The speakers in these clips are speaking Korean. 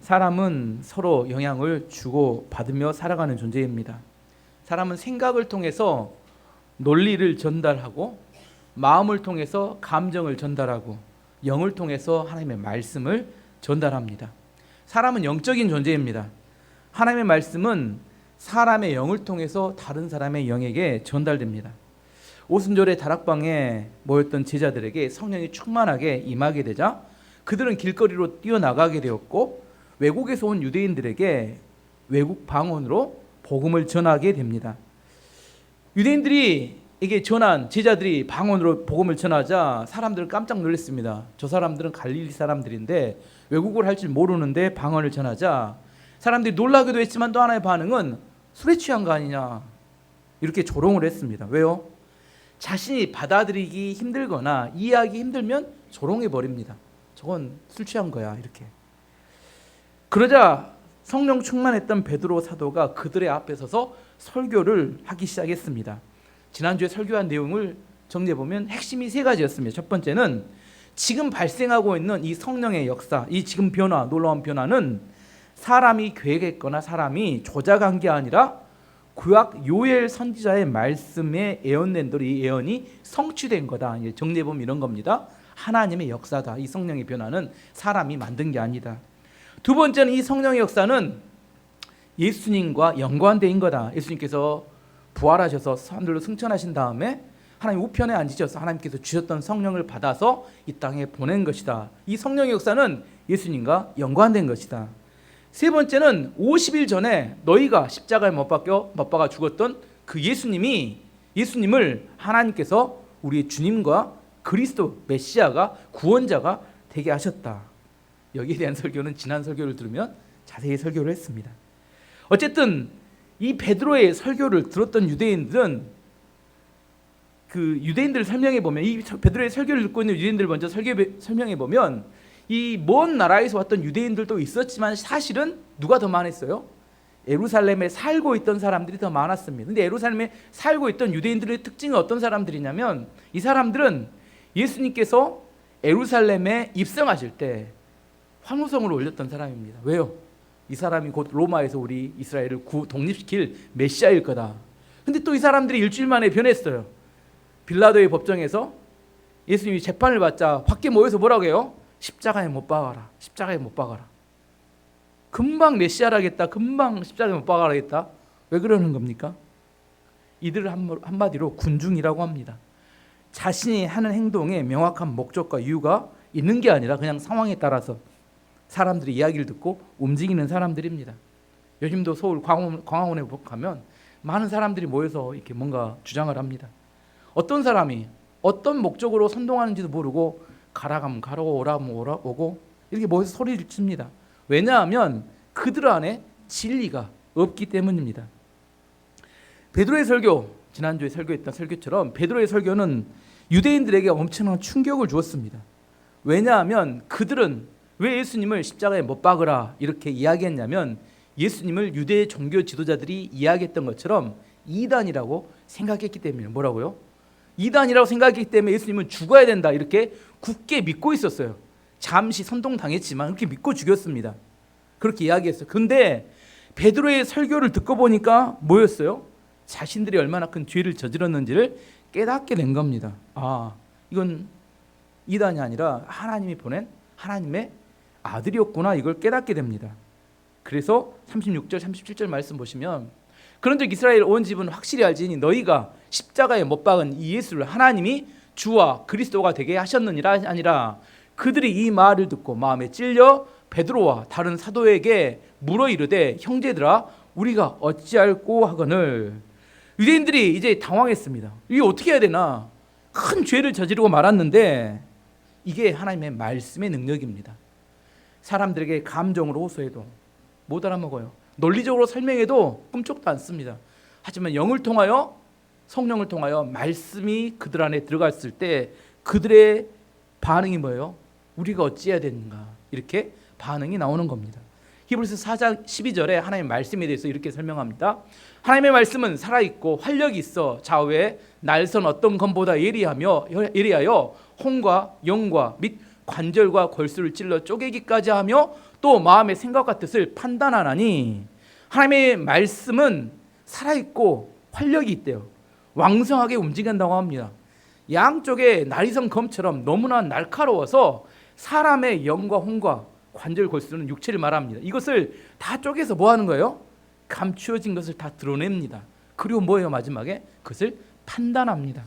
사람은 서로 영향을 주고 받으며 살아가는 존재입니다. 사람은 생각을 통해서 논리를 전달하고, 마음을 통해서 감정을 전달하고, 영을 통해서 하나님의 말씀을 전달합니다. 사람은 영적인 존재입니다. 하나님의 말씀은 사람의 영을 통해서 다른 사람의 영에게 전달됩니다. 오순절에 다락방에 모였던 제자들에게 성령이 충만하게 임하게 되자 그들은 길거리로 뛰어나가게 되었고, 외국에서 온 유대인들에게 외국 방언으로 복음을 전하게 됩니다. 유대인들이 이게 전한 제자들이 방언으로 복음을 전하자 사람들은 깜짝 놀랐습니다. 저 사람들은 갈릴리 사람들인데 외국어를 할 줄 모르는데 방언을 전하자 사람들이 놀라기도 했지만, 또 하나의 반응은 술에 취한 거 아니냐, 이렇게 조롱을 했습니다. 왜요? 자신이 받아들이기 힘들거나 이해하기 힘들면 조롱해 버립니다. 저건 술 취한 거야, 이렇게. 그러자 성령 충만했던 베드로 사도가 그들의 앞에 서서 설교를 하기 시작했습니다. 지난주에 설교한 내용을 정리해보면 핵심이 세 가지였습니다. 첫 번째는 지금 발생하고 있는 이 성령의 역사, 이 지금 변화, 놀라운 변화는 사람이 계획했거나 사람이 조작한 게 아니라 구약 요엘 선지자의 말씀에 예언된 대로 이 예언이 성취된 거다. 정리해보면 이런 겁니다. 하나님의 역사다. 이 성령의 변화는 사람이 만든 게 아니다. 두 번째는 이 성령의 역사는 예수님과 연관된 거다. 예수님께서 부활하셔서 사람들로 승천하신 다음에 하나님 우편에 앉으셔서 하나님께서 주셨던 성령을 받아서 이 땅에 보낸 것이다. 이 성령의 역사는 예수님과 연관된 것이다. 세 번째는 50일 전에 너희가 십자가에 못 박아 죽었던 그 예수님을 하나님께서 우리의 주님과 그리스도 메시아가 구원자가 되게 하셨다. 여기에 대한 설교는 지난 설교를 들으면 자세히 설교를 했습니다. 어쨌든 이 베드로의 설교를 들었던 유대인들은 그 유대인들을 설명해 보면, 이 베드로의 설교를 듣고 있는 유대인들을 먼저 설명해 보면, 이 먼 나라에서 왔던 유대인들도 있었지만 사실은 누가 더 많았어요? 예루살렘에 살고 있던 사람들이 더 많았습니다. 근데 예루살렘에 살고 있던 유대인들의 특징은 어떤 사람들이냐면, 이 사람들은 예수님께서 예루살렘에 입성하실 때 환호성을 올렸던 사람입니다. 왜요? 이 사람이 곧 로마에서 우리 이스라엘을 독립시킬 메시아일 거다. 근데 또 이 사람들이 일주일 만에 변했어요. 빌라도의 법정에서 예수님이 재판을 받자 밖에 모여서 뭐라고 해요? 십자가에 못 박아라. 십자가에 못 박아라. 금방 메시아라겠다. 금방 십자가에 못 박아라겠다. 왜 그러는 겁니까? 이들을 한마디로 군중이라고 합니다. 자신이 하는 행동에 명확한 목적과 이유가 있는 게 아니라 그냥 상황에 따라서 사람들이 이야기를 듣고 움직이는 사람들입니다. 요즘도 서울 광화문에 가면 많은 사람들이 모여서 이렇게 뭔가 주장을 합니다. 어떤 사람이 어떤 목적으로 선동하는지도 모르고 가라가면 가라고 오라면 오고 이렇게 모여서 소리를 칩니다. 왜냐하면 그들 안에 진리가 없기 때문입니다. 베드로의 설교, 지난주에 설교했던 설교처럼 베드로의 설교는 유대인들에게 엄청난 충격을 주었습니다. 왜냐하면 그들은 왜 예수님을 십자가에 못 박으라 이렇게 이야기했냐면, 예수님을 유대 종교 지도자들이 이야기했던 것처럼 이단이라고 생각했기 때문에. 뭐라고요? 이단이라고 생각했기 때문에 예수님은 죽어야 된다 이렇게 굳게 믿고 있었어요. 잠시 선동당했지만 그렇게 믿고 죽였습니다. 그렇게 이야기했어요. 그런데 베드로의 설교를 듣고 보니까 뭐였어요? 자신들이 얼마나 큰 죄를 저질렀는지를 깨닫게 된 겁니다. 아, 이건 이단이 아니라 하나님이 보낸 하나님의 아들이었구나, 이걸 깨닫게 됩니다. 그래서 36절 37절 말씀 보시면, 그런즉 이스라엘 온 집은 확실히 알지니 너희가 십자가에 못 박은 이 예수를 하나님이 주와 그리스도가 되게 하셨느니라 아니라, 그들이 이 말을 듣고 마음에 찔려 베드로와 다른 사도에게 물어 이르되 형제들아 우리가 어찌할꼬 하거늘. 유대인들이 이제 당황했습니다. 이게 어떻게 해야 되나? 큰 죄를 저지르고 말았는데, 이게 하나님의 말씀의 능력입니다. 사람들에게 감정으로 호소해도 못 알아먹어요. 논리적으로 설명해도 꿈쩍도 않습니다. 하지만 영을 통하여, 성령을 통하여 말씀이 그들 안에 들어갔을 때 그들의 반응이 뭐예요? 우리가 어찌해야 되는가? 이렇게 반응이 나오는 겁니다. 히브리서 4장 12절에 하나님의 말씀에 대해서 이렇게 설명합니다. 하나님의 말씀은 살아있고 활력이 있어 좌우에 날선 어떤 검보다 예리하여 혼과 영과 및 관절과 골수를 찔러 쪼개기까지 하며 또 마음의 생각과 뜻을 판단하나니 하나님의 말씀은 살아있고 활력이 있대요. 왕성하게 움직인다고 합니다. 양쪽에 나리선 검처럼 너무나 날카로워서 사람의 영과 혼과 관절 골수는 육체를 말합니다. 이것을 다 쪼개서 뭐 하는 거예요? 감추어진 것을 다 드러냅니다. 그리고 뭐예요? 마지막에 그것을 판단합니다.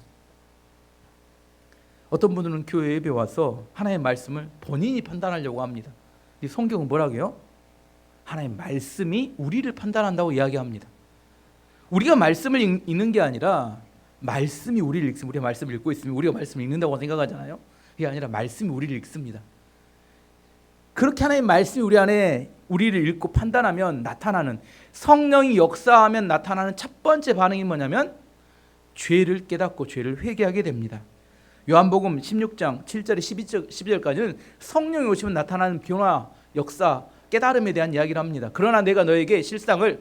어떤 분들은 교회 예배 와서 하나님의 말씀을 본인이 판단하려고 합니다. 이 성경은 뭐라고 해요? 하나님의 말씀이 우리를 판단한다고 이야기합니다. 우리가 말씀을 읽는 게 아니라 말씀이 우리를 읽습니다. 우리가 말씀을 읽고 있으면 우리가 말씀을 읽는다고 생각하잖아요. 그게 아니라 말씀이 우리를 읽습니다. 그렇게 하나님의 말씀이 우리 안에 우리를 읽고 판단하면 나타나는, 성령이 역사하면 나타나는 첫 번째 반응이 뭐냐면 죄를 깨닫고 죄를 회개하게 됩니다. 요한복음 16장 7절에 12절까지는 성령이 오시면 나타나는 변화, 역사, 깨달음에 대한 이야기를 합니다. 그러나 내가 너에게 실상을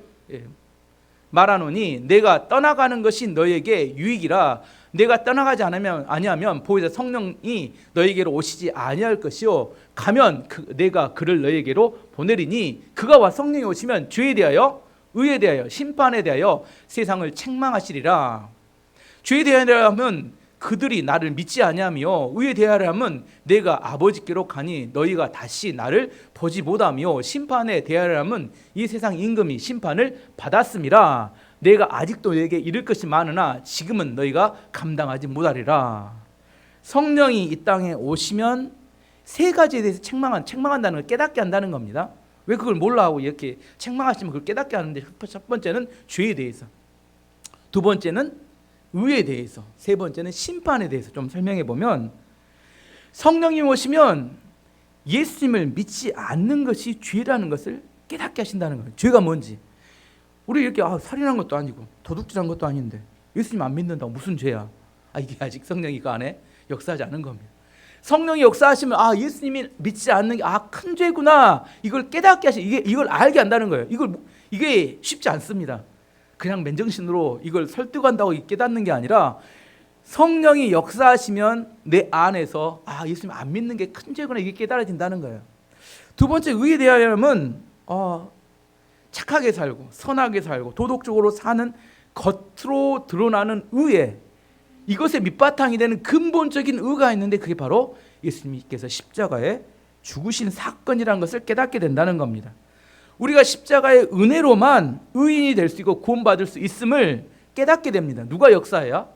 말하노니 내가 떠나가는 것이 너에게 유익이라. 내가 떠나가지 아니하면 보혜사 성령이 너에게로 오시지 아니할 것이요 가면 내가 그를 너에게로 보내리니 그가 와 성령이 오시면 죄에 대하여 의에 대하여 심판에 대하여 세상을 책망하시리라. 죄에 대하여면 그들이 나를 믿지 아니하며 의에 대하여면 내가 아버지께로 가니 너희가 다시 나를 보지 못하며 심판에 대하여면 이 세상 임금이 심판을 받았음이라. 내가 아직도 너에게 이를 것이 많으나 지금은 너희가 감당하지 못하리라. 성령이 이 땅에 오시면 세 가지에 대해서 책망한다는 걸 깨닫게 한다는 겁니다. 왜 그걸 몰라 하고 이렇게 책망하시면 그걸 깨닫게 하는데, 첫 번째는 죄에 대해서, 두 번째는 의에 대해서, 세 번째는 심판에 대해서 좀 설명해 보면, 성령이 오시면 예수님을 믿지 않는 것이 죄라는 것을 깨닫게 하신다는 거예요. 죄가 뭔지. 우리 이렇게 살인한 것도 아니고 도둑질한 것도 아닌데 예수님 안 믿는다고 무슨 죄야? 이게 아직 성령이 그 안에 역사하지 않은 겁니다. 성령이 역사하시면 예수님이 믿지 않는 게 큰 죄구나, 이걸 깨닫게 이걸 알게 한다는 거예요. 이게 쉽지 않습니다. 그냥 맨정신으로 이걸 설득한다고 깨닫는 게 아니라 성령이 역사하시면 내 안에서 예수님 안 믿는 게 큰 죄구나, 이게 깨달아진다는 거예요. 두 번째, 의에 대하여는 착하게 살고 선하게 살고 도덕적으로 사는 겉으로 드러나는 의에, 이것의 밑바탕이 되는 근본적인 의가 있는데 그게 바로 예수님께서 십자가에 죽으신 사건이라는 것을 깨닫게 된다는 겁니다. 우리가 십자가의 은혜로만 의인이 될 수 있고 구원받을 수 있음을 깨닫게 됩니다. 누가 역사해야?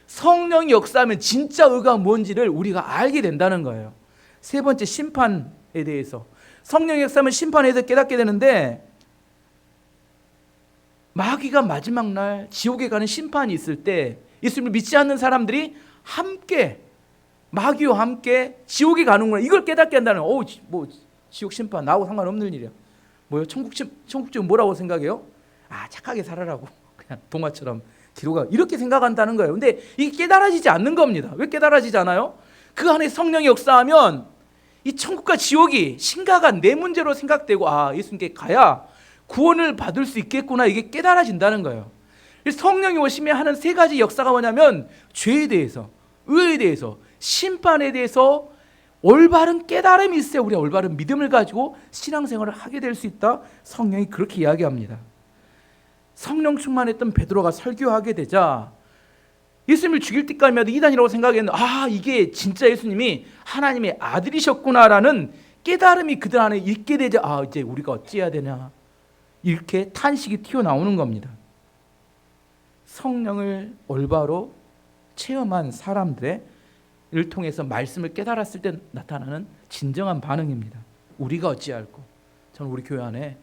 성령이 역사하면 진짜 의가 뭔지를 우리가 알게 된다는 거예요. 세 번째, 심판에 대해서. 성령이 역사하면 심판에 대해서 깨닫게 되는데, 마귀가 마지막 날 지옥에 가는 심판이 있을 때 예수님을 믿지 않는 사람들이 함께 마귀와 함께 지옥에 가는구나, 이걸 깨닫게 한다는 거예요. 지옥 심판 나하고 상관없는 일이야. 뭐요? 천국지은 뭐라고 생각해요? 착하게 살아라고, 그냥 동화처럼 뒤로 가, 이렇게 생각한다는 거예요. 근데 이게 깨달아지지 않는 겁니다. 왜 깨달아지지 않아요? 그 안에 성령이 역사하면 이 천국과 지옥이 심각한 내 문제로 생각되고 예수님께 가야 구원을 받을 수 있겠구나, 이게 깨달아진다는 거예요. 성령이 오시면 하는 세 가지 역사가 뭐냐면 죄에 대해서, 의에 대해서, 심판에 대해서 올바른 깨달음이 있어야 우리가 올바른 믿음을 가지고 신앙생활을 하게 될 수 있다. 성령이 그렇게 이야기합니다. 성령 충만했던 베드로가 설교하게 되자 예수님을 죽일 때까지마다 이단이라고 생각했는데 이게 진짜 예수님이 하나님의 아들이셨구나라는 깨달음이 그들 안에 있게 되자 이제 우리가 어찌해야 되냐, 이렇게 탄식이 튀어나오는 겁니다. 성령을 올바로 체험한 사람들을 통해서 말씀을 깨달았을 때 나타나는 진정한 반응입니다. 우리가 어찌할꼬? 저는 우리 교회 안에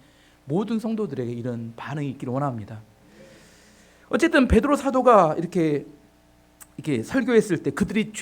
모든 성도들에게 이런 반응이 있기를 원합니다. 어쨌든 베드로 사도가 이렇게 설교했을 때 그들이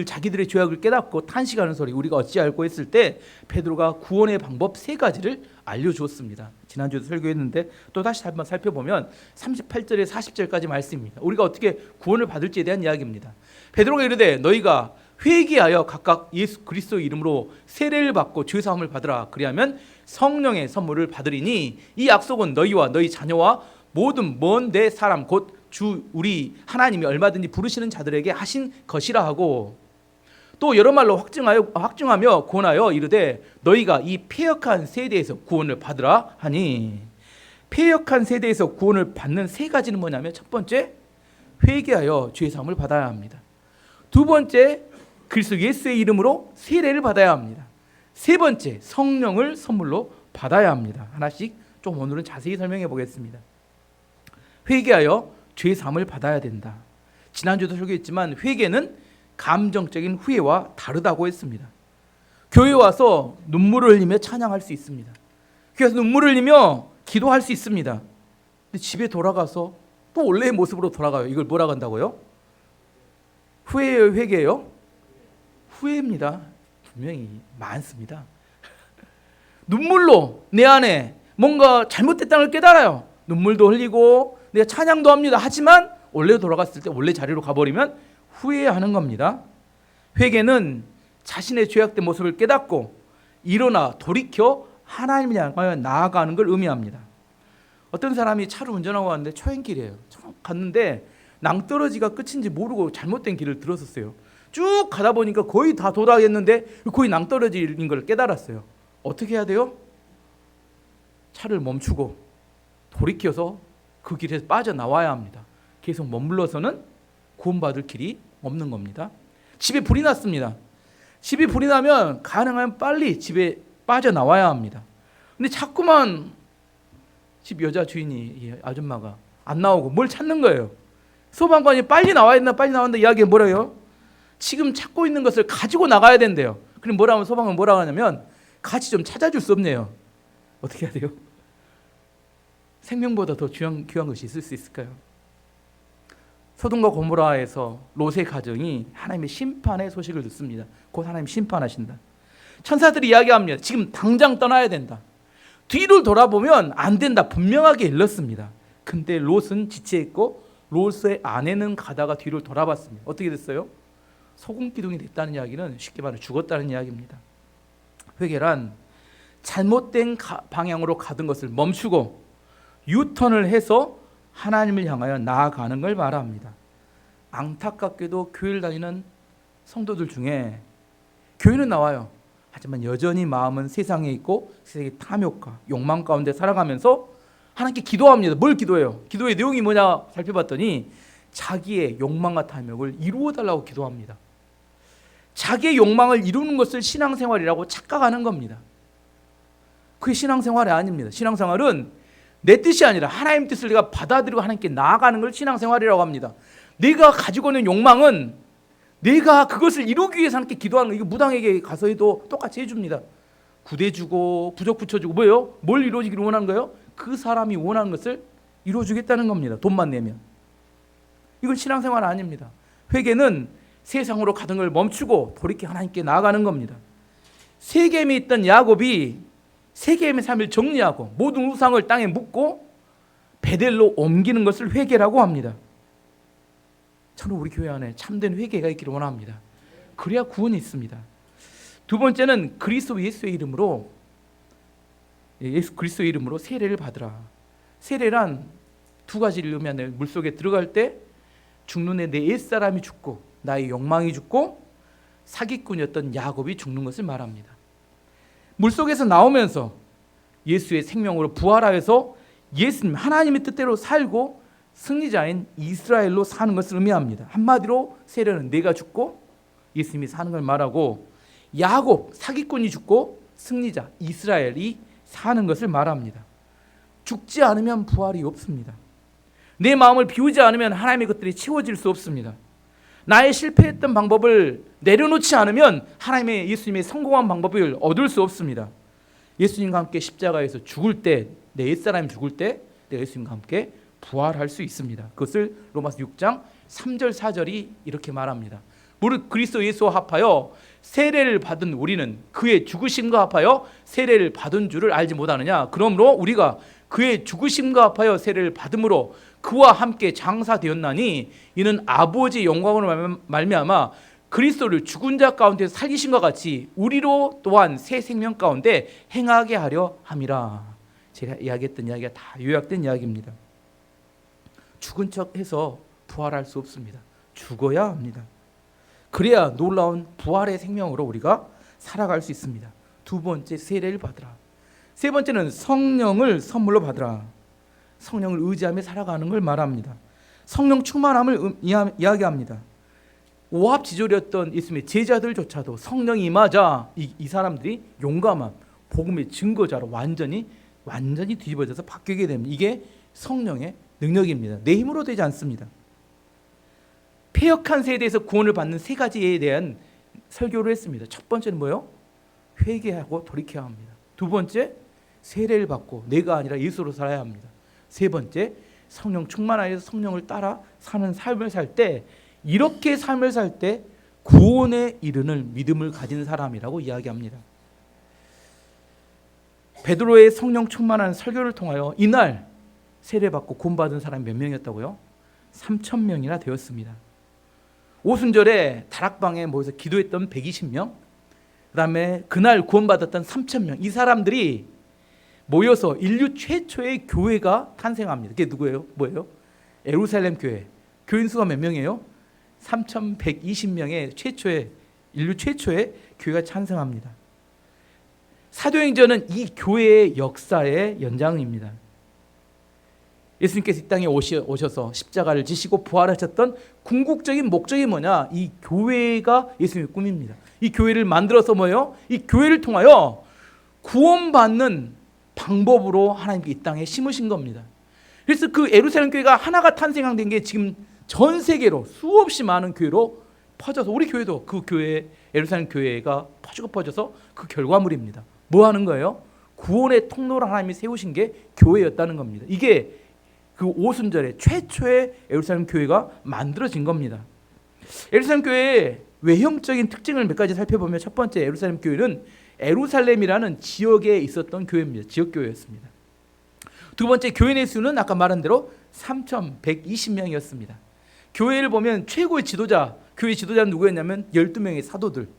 자기들의 죄악을 깨닫고 탄식하는 소리, 우리가 어찌할꼬 했을 때 베드로가 구원의 방법 세 가지를 알려주었습니다. 지난주에도 설교했는데 또 다시 한번 살펴보면 38절에 40절까지 말씀입니다. 우리가 어떻게 구원을 받을지에 대한 이야기입니다. 베드로가 이르되 너희가 회개하여 각각 예수 그리스도 이름으로 세례를 받고 죄 사함을 받으라. 그리하면 성령의 선물을 받으리니 이 약속은 너희와 너희 자녀와 모든 먼 데 사람 곧 주 우리 하나님이 얼마든지 부르시는 자들에게 하신 것이라 하고, 또 여러 말로 확증하며 권하여 이르되 너희가 이 패역한 세대에서 구원을 받으라 하니, 패역한 세대에서 구원을 받는 세 가지는 뭐냐면, 첫 번째, 회개하여 죄 사함을 받아야 합니다. 두 번째, 그리스도 예수의 이름으로 세례를 받아야 합니다. 세 번째, 성령을 선물로 받아야 합니다. 하나씩 좀 오늘은 자세히 설명해 보겠습니다. 회개하여 죄 사함을 받아야 된다. 지난주도 설교했지만 회개는 감정적인 후회와 다르다고 했습니다. 교회에 와서 눈물을 흘리며 찬양할 수 있습니다. 교회에서 눈물을 흘리며 기도할 수 있습니다. 근데 집에 돌아가서 또 원래의 모습으로 돌아가요. 이걸 뭐라고 한다고요? 후회예요, 회개예요? 후회입니다. 분명히 많습니다. 눈물로 내 안에 뭔가 잘못됐다는 걸 깨달아요. 눈물도 흘리고 내가 찬양도 합니다. 하지만 원래 돌아갔을 때 원래 자리로 가버리면 후회하는 겁니다. 회개는 자신의 죄악된 모습을 깨닫고 일어나 돌이켜 하나님을 향하여 나아가는 걸 의미합니다. 어떤 사람이 차를 운전하고 왔는데 초행길이에요. 갔는데 낭떠러지가 끝인지 모르고 잘못된 길을 들었었어요. 쭉 가다 보니까 거의 다 도달했는데 거의 낭떠러지인 걸 깨달았어요. 어떻게 해야 돼요? 차를 멈추고 돌이켜서 그 길에서 빠져나와야 합니다. 계속 머물러서는 구원받을 길이 없는 겁니다. 집에 불이 났습니다. 집에 불이 나면 가능하면 빨리 집에 빠져나와야 합니다. 근데 자꾸만 집 여자 주인이, 아줌마가 안 나오고 뭘 찾는 거예요. 소방관이 빨리 나와야 된다, 빨리 나온다 이야기가 뭐래요? 지금 찾고 있는 것을 가지고 나가야 된대요. 그럼 뭐라면 소방은 뭐라고 하냐면 같이 좀 찾아줄 수 없네요. 어떻게 해야 돼요? 생명보다 더 귀한 것이 있을 수 있을까요? 소돔과 고모라에서 롯의 가정이 하나님의 심판의 소식을 듣습니다. 곧 하나님 심판하신다. 천사들이 이야기합니다. 지금 당장 떠나야 된다. 뒤를 돌아보면 안 된다. 분명하게 일렀습니다. 근데 롯은 지체했고 롯의 아내는 가다가 뒤를 돌아봤습니다. 어떻게 됐어요? 소금기둥이 됐다는 이야기는 쉽게 말해 죽었다는 이야기입니다. 회개란 잘못된 방향으로 가던 것을 멈추고 유턴을 해서 하나님을 향하여 나아가는 걸 말합니다. 안타깝게도 교회를 다니는 성도들 중에 교회는 나와요. 하지만 여전히 마음은 세상에 있고 세상의 탐욕과 욕망 가운데 살아가면서 하나님께 기도합니다. 뭘 기도해요? 기도의 내용이 뭐냐 살펴봤더니 자기의 욕망과 탐욕을 이루어달라고 기도합니다. 자기의 욕망을 이루는 것을 신앙생활이라고 착각하는 겁니다. 그게 신앙생활이 아닙니다. 신앙생활은 내 뜻이 아니라 하나님 뜻을 내가 받아들이고 하나님께 나아가는 걸 신앙생활이라고 합니다. 내가 가지고 있는 욕망은 내가 그것을 이루기 위해서 하나님께 기도하는 거. 이거 무당에게 가서 해도 똑같이 해줍니다. 구대 주고 부적 붙여주고 뭐예요? 뭘 이루어지기를 원하는 거예요? 그 사람이 원하는 것을 이루어주겠다는 겁니다. 돈만 내면. 이건 신앙생활 아닙니다. 회개는 세상으로 가던 걸 멈추고 돌이켜 하나님께 나아가는 겁니다. 세겜에 있던 야곱이 세겜의 삶을 정리하고 모든 우상을 땅에 묻고 베델로 옮기는 것을 회개라고 합니다. 저는 우리 교회 안에 참된 회개가 있기를 원합니다. 그래야 구원이 있습니다. 두 번째는 그리스도 예수의 이름으로 그리스도의 이름으로 세례를 받으라. 세례란 두 가지를 의미하는데 물속에 들어갈 때 죽는 내 옛사람이 죽고 나의 욕망이 죽고 사기꾼이었던 야곱이 죽는 것을 말합니다. 물속에서 나오면서 예수의 생명으로 부활하여서 예수님 하나님의 뜻대로 살고 승리자인 이스라엘로 사는 것을 의미합니다. 한마디로 세례는 내가 죽고 예수님이 사는 걸 말하고 야곱 사기꾼이 죽고 승리자 이스라엘이 사는 것을 말합니다. 죽지 않으면 부활이 없습니다. 내 마음을 비우지 않으면 하나님의 것들이 채워질 수 없습니다. 나의 실패했던 방법을 내려놓지 않으면 하나님의 예수님의 성공한 방법을 얻을 수 없습니다. 예수님과 함께 십자가에서 죽을 때, 내 옛사람이 죽을 때 내가 예수님과 함께 부활할 수 있습니다. 그것을 로마서 6장 3절 4절이 이렇게 말합니다. 무릇 그리스도 예수와 합하여 세례를 받은 우리는 그의 죽으심과 합하여 세례를 받은 줄을 알지 못하느냐. 그러므로 우리가 그의 죽으심과 합하여 세례를 받음으로 그와 함께 장사되었나니 이는 아버지의 영광으로 말미암아 그리스도를 죽은 자 가운데 살리신 것 같이 우리로 또한 새 생명 가운데 행하게 하려 함이라. 제가 이야기했던 이야기가 다 요약된 이야기입니다. 죽은 척해서 부활할 수 없습니다. 죽어야 합니다. 그래야 놀라운 부활의 생명으로 우리가 살아갈 수 있습니다. 두 번째, 세례를 받으라. 세 번째는 성령을 선물로 받으라. 성령을 의지하며 살아가는 걸 말합니다. 성령 충만함을 이야기합니다. 오합지졸이었던 예수님의 제자들조차도 성령이 임하자 이 사람들이 용감한 복음의 증거자로 완전히 뒤집어져서 바뀌게 됩니다. 이게 성령의 능력입니다. 내 힘으로 되지 않습니다. 패역한 세대에서 구원을 받는 세 가지에 대한 설교를 했습니다. 첫 번째는 뭐예요? 회개하고 돌이켜야 합니다. 두 번째, 세례를 받고 내가 아니라 예수로 살아야 합니다. 세 번째, 성령 충만하여서 성령을 따라 사는 삶을 살 때, 이렇게 삶을 살 때 구원에 이르는 믿음을 가진 사람이라고 이야기합니다. 베드로의 성령 충만한 설교를 통하여 이날 세례받고 구원받은 사람이 몇 명이었다고요? 3,000명이나 되었습니다. 오순절에 다락방에 모여서 기도했던 120명, 그 다음에 그날 구원받았던 3,000명, 이 사람들이 모여서 인류 최초의 교회가 탄생합니다. 그게 누구예요? 뭐예요? 예루살렘 교회. 교인 수가 몇 명이에요? 3,120명의 인류 최초의 교회가 탄생합니다. 사도행전은 이 교회의 역사의 연장입니다. 예수님께서 이 땅에 오셔서 십자가를 지시고 부활하셨던 궁극적인 목적이 뭐냐? 이 교회가 예수님의 꿈입니다. 이 교회를 만들어서 뭐예요? 이 교회를 통하여 구원받는 방법으로 하나님께 이 땅에 심으신 겁니다. 그래서 그 예루살렘 교회가 하나가 탄생된 게 지금 전 세계로 수없이 많은 교회로 퍼져서, 우리 교회도 그 교회, 예루살렘 교회가 퍼져서 그 결과물입니다. 뭐 하는 거예요? 구원의 통로를 하나님이 세우신 게 교회였다는 겁니다. 이게 그 오순절에 최초의 예루살렘 교회가 만들어진 겁니다. 예루살렘 교회의 외형적인 특징을 몇 가지 살펴보면, 첫 번째, 예루살렘 교회는 예루살렘이라는 지역에 있었던 교회입니다. 지역 교회였습니다. 두 번째, 교회 내 수는 아까 말한 대로 3,120명이었습니다. 교회를 보면 최고의 지도자, 교회 지도자는 누구였냐면 12명의 사도들.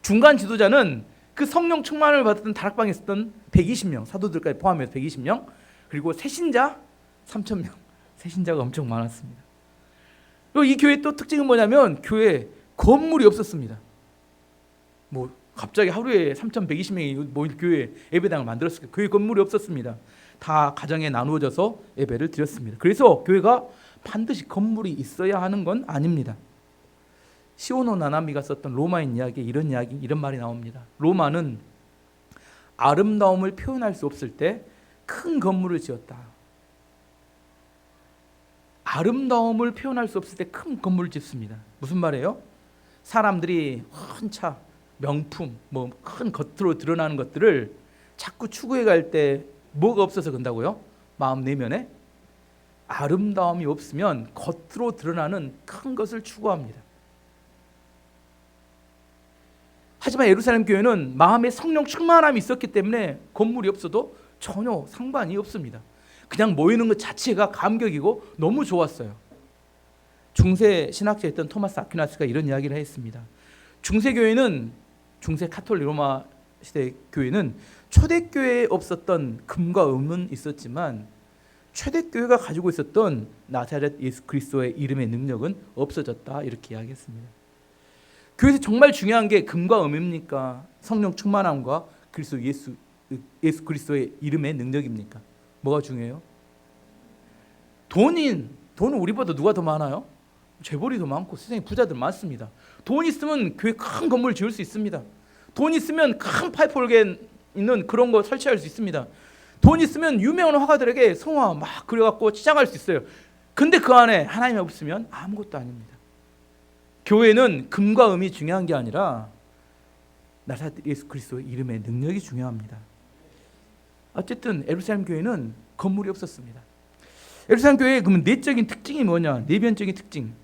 중간 지도자는 그 성령 충만을 받았던 다락방에 있었던 120명, 사도들까지 포함해서 120명, 그리고 새신자 3,000명. 새신자가 엄청 많았습니다. 그리고 이 교회 또 특징은 뭐냐면 교회에 건물이 없었습니다. 뭐 갑자기 하루에 3,120명이 모일 교회 예배당을 만들었을 때 교회 건물이 없었습니다. 다 가정에 나누어져서 예배를 드렸습니다. 그래서 교회가 반드시 건물이 있어야 하는 건 아닙니다. 시오노 나나미가 썼던 로마인 이야기에 이런 말이 나옵니다. 로마는 아름다움을 표현할 수 없을 때 큰 건물을 지었다. 아름다움을 표현할 수 없을 때 큰 건물을 짓습니다. 무슨 말이에요? 사람들이 헌차, 명품, 뭐 큰 겉으로 드러나는 것들을 자꾸 추구해 갈 때 뭐가 없어서 그런다고요? 마음 내면에 아름다움이 없으면 겉으로 드러나는 큰 것을 추구합니다. 하지만 예루살렘 교회는 마음에 성령 충만함이 있었기 때문에 건물이 없어도 전혀 상관이 없습니다. 그냥 모이는 것 자체가 감격이고 너무 좋았어요. 중세 신학자였던 토마스 아퀴나스가 이런 이야기를 했습니다. 중세 카톨릭 로마 시대 교회는 초대교회에 없었던 금과 은은 있었지만 초대교회가 가지고 있었던 나사렛 예수 그리스도의 이름의 능력은 없어졌다, 이렇게 이야기했습니다. 교회에서 정말 중요한 게 금과 은입니까? 성령 충만함과 예수 그리스도의 이름의 능력입니까? 뭐가 중요해요? 돈은 우리보다 누가 더 많아요? 재벌이 더 많고 세상에 부자들 많습니다. 돈 있으면 교회 큰 건물 지을 수 있습니다. 돈 있으면 큰 파이프 올게 있는 그런 거 설치할 수 있습니다. 돈 있으면 유명한 화가들에게 성화 막 그려갖고 시작할 수 있어요. 근데 그 안에 하나님이 없으면 아무것도 아닙니다. 교회는 금과 은이 중요한 게 아니라 나사렛 예수 그리스도의 이름의 능력이 중요합니다. 어쨌든 예루살렘 교회는 건물이 없었습니다. 예루살렘 교회의 그러면 내적인 특징이 뭐냐? 내면적인 특징.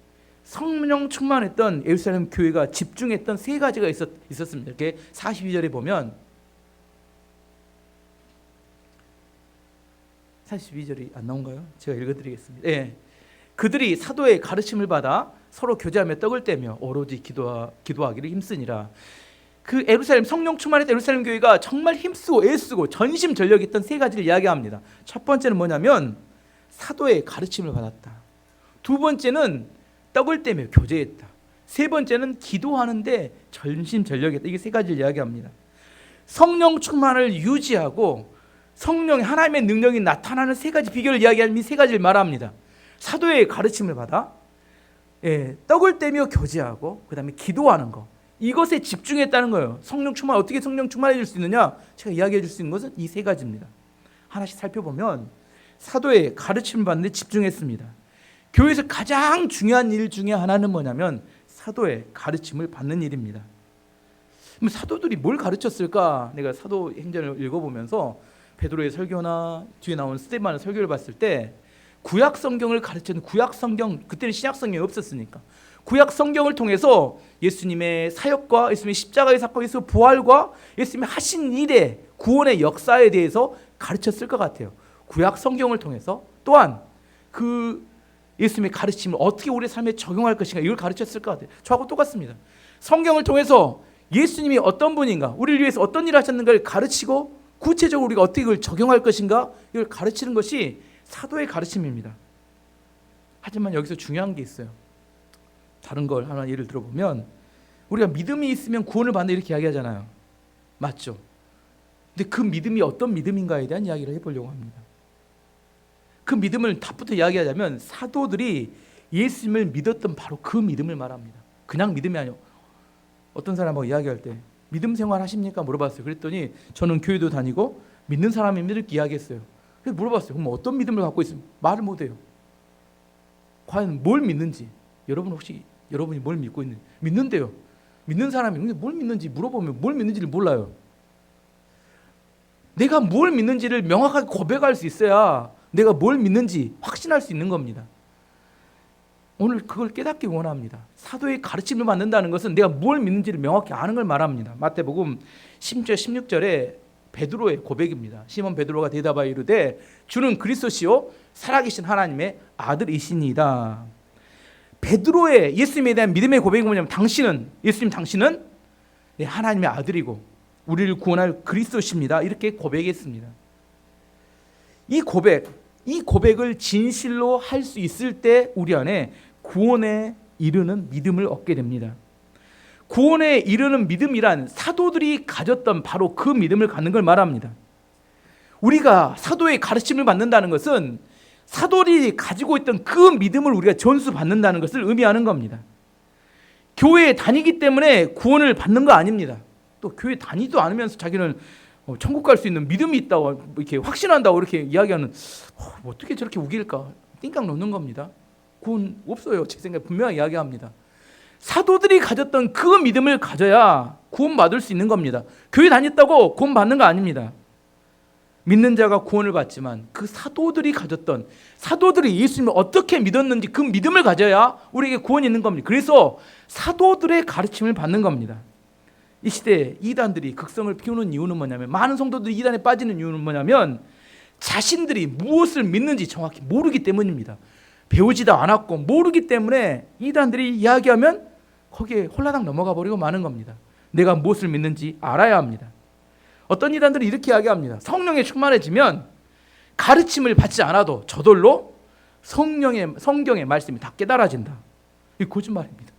성령 충만했던 예루살렘 교회가 집중했던 세 가지가 있었습니다. 이렇게 42절에 보면 42절이 안 나온가요? 제가 읽어드리겠습니다. 예. 그들이 사도의 가르침을 받아 서로 교제하며 떡을 떼며 오로지 기도하기를 힘쓰니라. 그 예루살렘 성령 충만했던 예루살렘 교회가 정말 힘쓰고 애쓰고 전심전력했던 세 가지를 이야기합니다. 첫 번째는 뭐냐면 사도의 가르침을 받았다. 두 번째는 떡을 떼며 교제했다. 세 번째는 기도하는데 전심전력이다. 이게 세 가지를 이야기합니다. 성령 충만을 유지하고 성령의 하나님의 능력이 나타나는 세 가지 비결을 이야기하는 이 세 가지를 말합니다. 사도의 가르침을 받아 떡을 떼며 교제하고 그 다음에 기도하는 거, 이것에 집중했다는 거예요. 성령 충만, 어떻게 성령 충만해질 수 있느냐? 제가 이야기해 줄 수 있는 것은 이 세 가지입니다. 하나씩 살펴보면 사도의 가르침을 받는 데 집중했습니다. 교회에서 가장 중요한 일 중에 하나는 뭐냐면 사도의 가르침을 받는 일입니다. 그럼 사도들이 뭘 가르쳤을까? 내가 사도행전을 읽어보면서 베드로의 설교나 뒤에 나온 스데반의 설교를 봤을 때 구약 성경을 가르치는 구약 성경, 그때는 신약 성경이 없었으니까 구약 성경을 통해서 예수님의 사역과 예수님의 십자가의 사건, 예수님의 부활과 예수님의 하신 일의 구원의 역사에 대해서 가르쳤을 것 같아요. 구약 성경을 통해서 또한 그 예수님의 가르침을 어떻게 우리 삶에 적용할 것인가, 이걸 가르쳤을 것 같아요. 저하고 똑같습니다. 성경을 통해서 예수님이 어떤 분인가, 우리를 위해서 어떤 일을 하셨는가를 가르치고 구체적으로 우리가 어떻게 이걸 적용할 것인가, 이걸 가르치는 것이 사도의 가르침입니다. 하지만 여기서 중요한 게 있어요. 다른 걸 하나 예를 들어보면 우리가 믿음이 있으면 구원을 받는다 이렇게 이야기하잖아요. 맞죠? 근데 그 믿음이 어떤 믿음인가에 대한 이야기를 해보려고 합니다. 그 믿음을 답부터 이야기하자면 사도들이 예수님을 믿었던 바로 그 믿음을 말합니다. 그냥 믿음이 아니요. 어떤 사람하고 이야기할 때 믿음 생활 하십니까? 물어봤어요. 그랬더니 저는 교회도 다니고 믿는 사람입니다 이렇게 이야기했어요. 그래서 물어봤어요. 그럼 어떤 믿음을 갖고 있으면 말을 못해요. 과연 뭘 믿는지, 여러분 혹시 여러분이 뭘 믿고 있는지, 믿는데요. 믿는 사람이 뭘 믿는지 물어보면 뭘 믿는지를 몰라요. 내가 뭘 믿는지를 명확하게 고백할 수 있어야 내가 뭘 믿는지 확신할 수 있는 겁니다. 오늘 그걸 깨닫기 원합니다. 사도의 가르침을 받는다는 것은 내가 뭘 믿는지를 명확히 아는 걸 말합니다. 마태복음 10절 16절에 베드로의 고백입니다. 시몬 베드로가 대답하여 이르되 주는 그리스도시요 살아계신 하나님의 아들이시니이다. 베드로의 예수님에 대한 믿음의 고백이 뭐냐면 예수님 당신은 하나님의 아들이고 우리를 구원할 그리스도십니다. 이렇게 고백했습니다. 이 고백을 진실로 할 수 있을 때 우리 안에 구원에 이르는 믿음을 얻게 됩니다. 구원에 이르는 믿음이란 사도들이 가졌던 바로 그 믿음을 갖는 걸 말합니다. 우리가 사도의 가르침을 받는다는 것은 사도들이 가지고 있던 그 믿음을 우리가 전수받는다는 것을 의미하는 겁니다. 교회에 다니기 때문에 구원을 받는 거 아닙니다. 또 교회 다니지도 않으면서 자기는 천국 갈 수 있는 믿음이 있다고 이렇게 확신한다고 이렇게 이야기하는, 어떻게 저렇게 우길까? 띵깡 놓는 겁니다. 구원 없어요. 제 생각에 분명히 이야기합니다. 사도들이 가졌던 그 믿음을 가져야 구원받을 수 있는 겁니다. 교회 다녔다고 구원받는 거 아닙니다. 믿는 자가 구원을 받지만 그 사도들이 가졌던, 사도들이 예수님을 어떻게 믿었는지 그 믿음을 가져야 우리에게 구원이 있는 겁니다. 그래서 사도들의 가르침을 받는 겁니다. 이 시대에 이단들이 극성을 피우는 이유는 뭐냐면, 많은 성도들이 이단에 빠지는 이유는 뭐냐면 자신들이 무엇을 믿는지 정확히 모르기 때문입니다. 배우지도 않았고 모르기 때문에 이단들이 이야기하면 거기에 홀라당 넘어가 버리고 마는 겁니다. 내가 무엇을 믿는지 알아야 합니다. 어떤 이단들이 이렇게 이야기합니다. 성령에 충만해지면 가르침을 받지 않아도 저절로 성경의 말씀이 다 깨달아진다. 이게 거짓말입니다.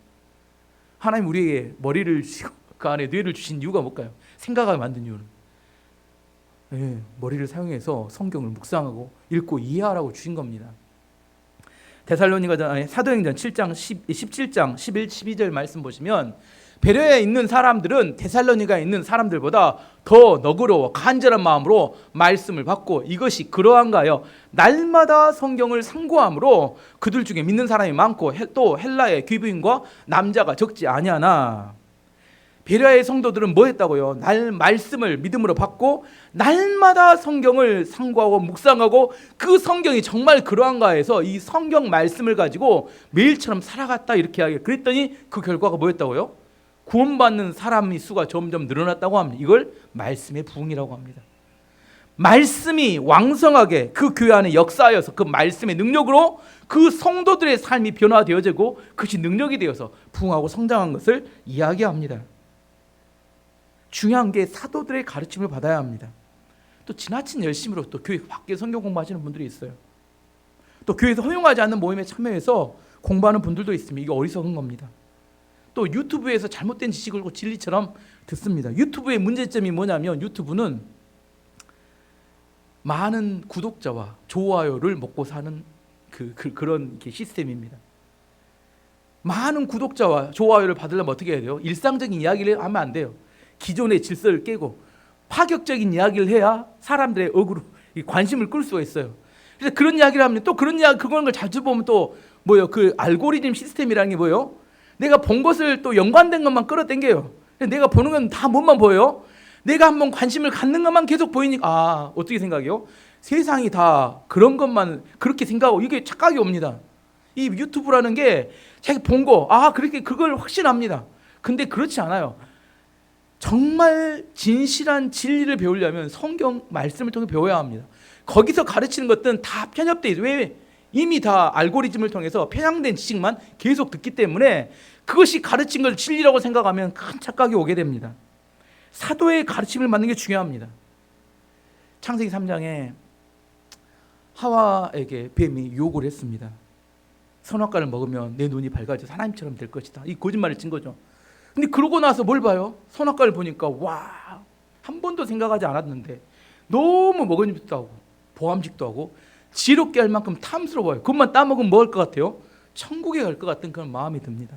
하나님 우리에게 머리를 주시고 그 안에 뇌를 주신 이유가 뭘까요? 생각하게 만든 이유는 머리를 사용해서 성경을 묵상하고 읽고 이해하라고 주신 겁니다. 사도행전 7장 17장 11, 12절 말씀 보시면 베레아에 있는 사람들은 데살로니가에 있는 사람들보다 더 너그러워 간절한 마음으로 말씀을 받고 이것이 그러한가요? 날마다 성경을 상고함으로 그들 중에 믿는 사람이 많고 또 헬라의 귀부인과 남자가 적지 아니하나. 베레아의 성도들은 뭐 했다고요? 말씀을 믿음으로 받고 날마다 성경을 상고하고 묵상하고 그 성경이 정말 그러한가 해서 이 성경 말씀을 가지고 매일처럼 살아갔다 이렇게 하게. 그랬더니 그 결과가 뭐였다고요? 구원받는 사람의 수가 점점 늘어났다고 합니다. 이걸 말씀의 부흥이라고 합니다. 말씀이 왕성하게 그 교회 안에 역사하여서 그 말씀의 능력으로 그 성도들의 삶이 변화되어지고 그것이 능력이 되어서 부흥하고 성장한 것을 이야기합니다. 중요한 게 사도들의 가르침을 받아야 합니다. 또 지나친 열심으로 또 교회 밖에 성경 공부하시는 분들이 있어요. 또 교회에서 허용하지 않는 모임에 참여해서 공부하는 분들도 있습니다. 이게 어리석은 겁니다. 또 유튜브에서 잘못된 지식을 진리처럼 듣습니다. 유튜브의 문제점이 뭐냐면 유튜브는 많은 구독자와 좋아요를 먹고 사는 그런 시스템입니다. 많은 구독자와 좋아요를 받으려면 어떻게 해야 돼요? 일상적인 이야기를 하면 안 돼요. 기존의 질서를 깨고 파격적인 이야기를 해야 사람들의 어그로 관심을 끌 수가 있어요. 그래서 그런 이야기를 하면 또 그런 이야기 그런 걸 자주 보면 또 뭐요? 그 알고리즘 시스템이라는 게 뭐예요? 내가 본 것을 또 연관된 것만 끌어당겨요. 내가 보는 건 다 뭐만 보여요? 내가 한번 관심을 갖는 것만 계속 보이니까 어떻게 생각해요? 세상이 다 그런 것만 그렇게 생각하고 이게 착각이 옵니다. 이 유튜브라는 게 자기 본 거 그렇게 그걸 확신합니다. 근데 그렇지 않아요. 정말 진실한 진리를 배우려면 성경 말씀을 통해 배워야 합니다. 거기서 가르치는 것들은 다 편협돼 있어요. 왜? 이미 다 알고리즘을 통해서 편향된 지식만 계속 듣기 때문에 그것이 가르친 걸 진리라고 생각하면 큰 착각이 오게 됩니다. 사도의 가르침을 받는 게 중요합니다. 창세기 3장에 하와에게 뱀이 유혹을 했습니다. 선악과를 먹으면 내 눈이 밝아져서 하나님처럼 될 것이다. 이 거짓말을 친 거죠. 근데 그러고 나서 뭘 봐요? 선악과를 보니까 한 번도 생각하지 않았는데 너무 먹음직도 하고 보암직도 하고 지롭게 할 만큼 탐스러워요. 그것만 따먹으면 뭐 할 것 같아요? 천국에 갈 것 같은 그런 마음이 듭니다.